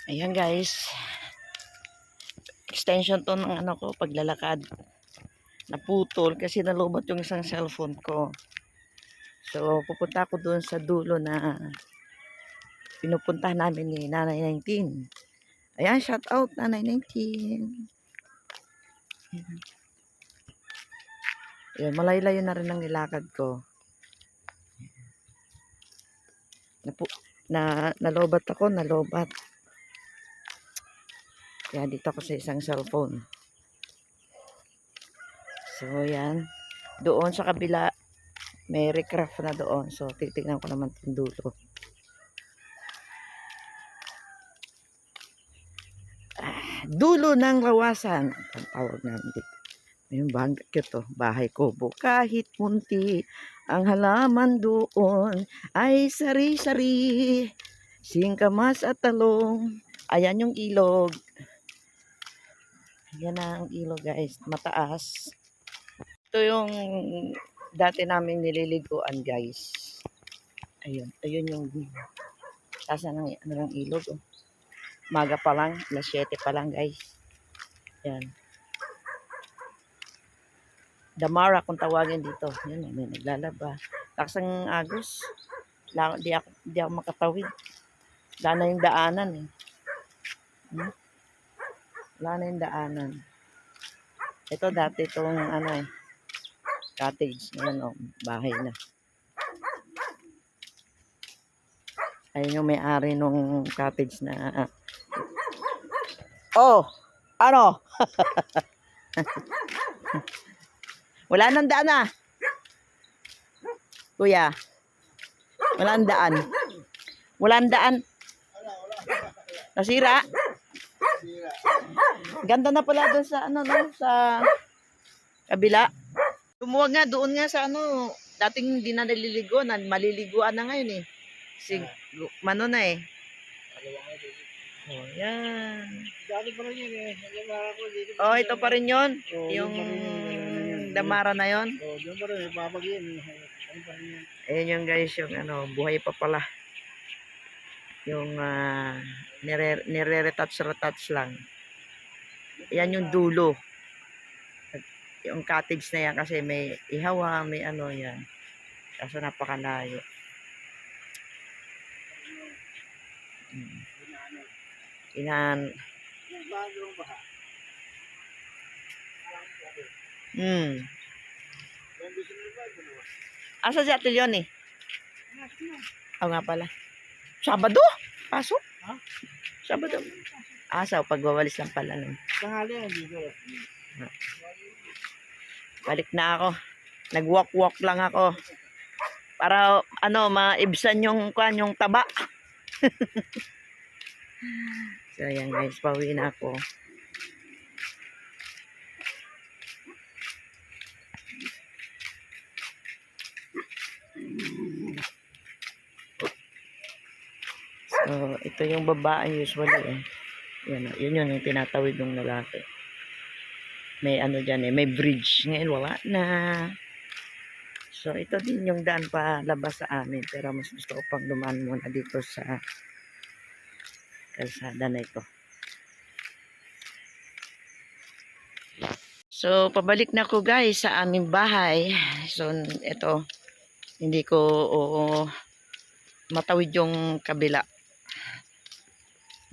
Ayan guys, extension to ng ano ko, paglalakad. Naputol kasi nalobot yung isang cellphone ko. So, pupunta ako doon sa dulo na pinupuntahan namin ni Nanay 19. Ayan, shout out Nanay 19. Ayan, malayo-layo na rin ang nilakad ko. Nalobat ako, nalobat. Kaya dito ako sa isang cellphone. So, yan. Doon sa kabila, may recraft na doon. So, titignan ko naman itong dulo. Dulo ng lawasan. Ang tawag namin dito. Yung bahay kubo. Kahit munti, ang halaman doon ay sari-sari. Singkamas at talong. Ayan yung ilog. Yan ang ilog guys. Mataas. Ito yung dati namin nililiguan guys. Ayun. Ayun yung tasa ng, ng ilog. Oh. Maga pa lang. Alas 7 pa lang guys. Yan. Damara kung tawagin dito. Yan, may naglalaba. Lakas ng agos. Di ako makatawid. Wala na yung daanan eh. Wala na yung daanan. Ito dati itong ano eh. Cottage. Ayan o. Bahay na. Ayun yung may-ari nung cottage na. Oh! Ano? Wala nang daan ah. Kuya. Walang daan. Walang daan. Nasira. Ganda na pala doon sa ano no, sa kabila. Tumuwag nga doon nga sa ano, dating hindi na naliligo, maliliguan na ngayon eh. Mano na eh. Oh, yan. Dati pa rin yun eh. Oh, ito pa rin yun. Yung damara na yun. Oh, doon pa rin. Babag yun. Ayan yung guys, yung ano, buhay pa pala. Yung nire-retouch lang. Yan yung dulo. Yung cottage na yan kasi may ihawa, may ano yan. Kaso napakalayo. Asa si Ate Leon eh? Oo nga pala. Sabado? Pasok? Ha? Sabado. So pagwawalis lang pala nun. Tanghali yan dito. Balik na ako. Nag-walk-walk lang ako. Para ano, maibsan yung taba. So yan guys, pauwi na ako. So ito yung babae usually eh. Yun yung tinatawid ng lalaki. May ano dyan eh, may bridge. Ngayon wala na. So ito din yung daan pa labas sa amin. Pero mas gusto ko pang dumaan muna dito sa kalsada na ito. So pabalik na ko guys sa aming bahay. So ito, hindi ko matawid yung kabila.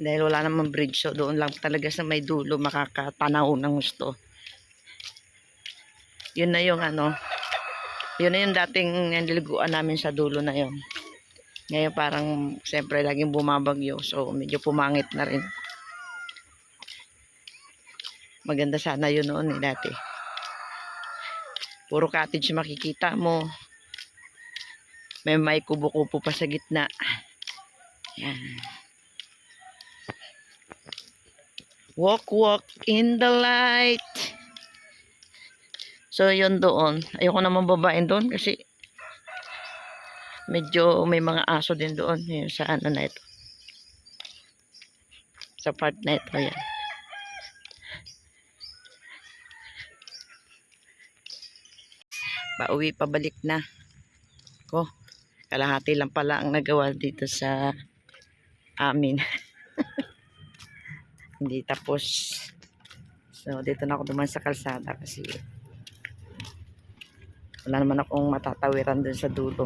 Dahil wala namang bridge. So doon lang talaga sa may dulo makakatanaw ng gusto. Yun na yung ano, yun na yung dating niliguan namin sa dulo na yun. Ngayon parang siyempre laging bumabagyo. So medyo pumangit na rin. Maganda sana yun noon eh dati. Puro cottage makikita mo. May kubo-kubo pa sa gitna. Yan. Walk, walk in the light. So, yun doon. Ayoko naman babain doon kasi medyo may mga aso din doon. Yun, sa ano na ito. Sa part na ito. Yan. Pauwi, pabalik na. Kalahati lang pala ang nagawa dito sa amin. Hindi tapos. So, dito na ako duman sa kalsada kasi wala naman akong matatawiran dun sa dulo.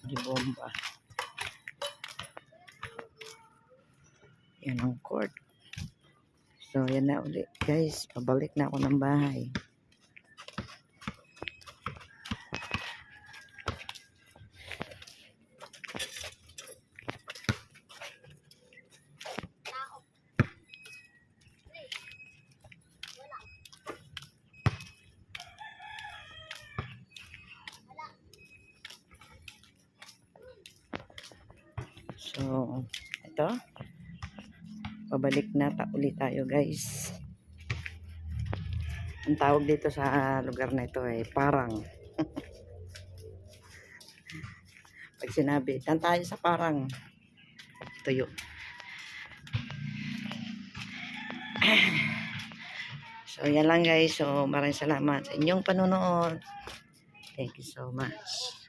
Di bomba. Yan ang court. So, yan na ulit. Guys, pabalik na ako ng bahay. So, ito. Pabalik na ulit tayo, guys. Ang tawag dito sa lugar na ito ay parang. Pag sinabi, dan tayo sa parang. Tuyo. So, yan lang guys. So, maraming salamat sa inyong panonood. Thank you so much.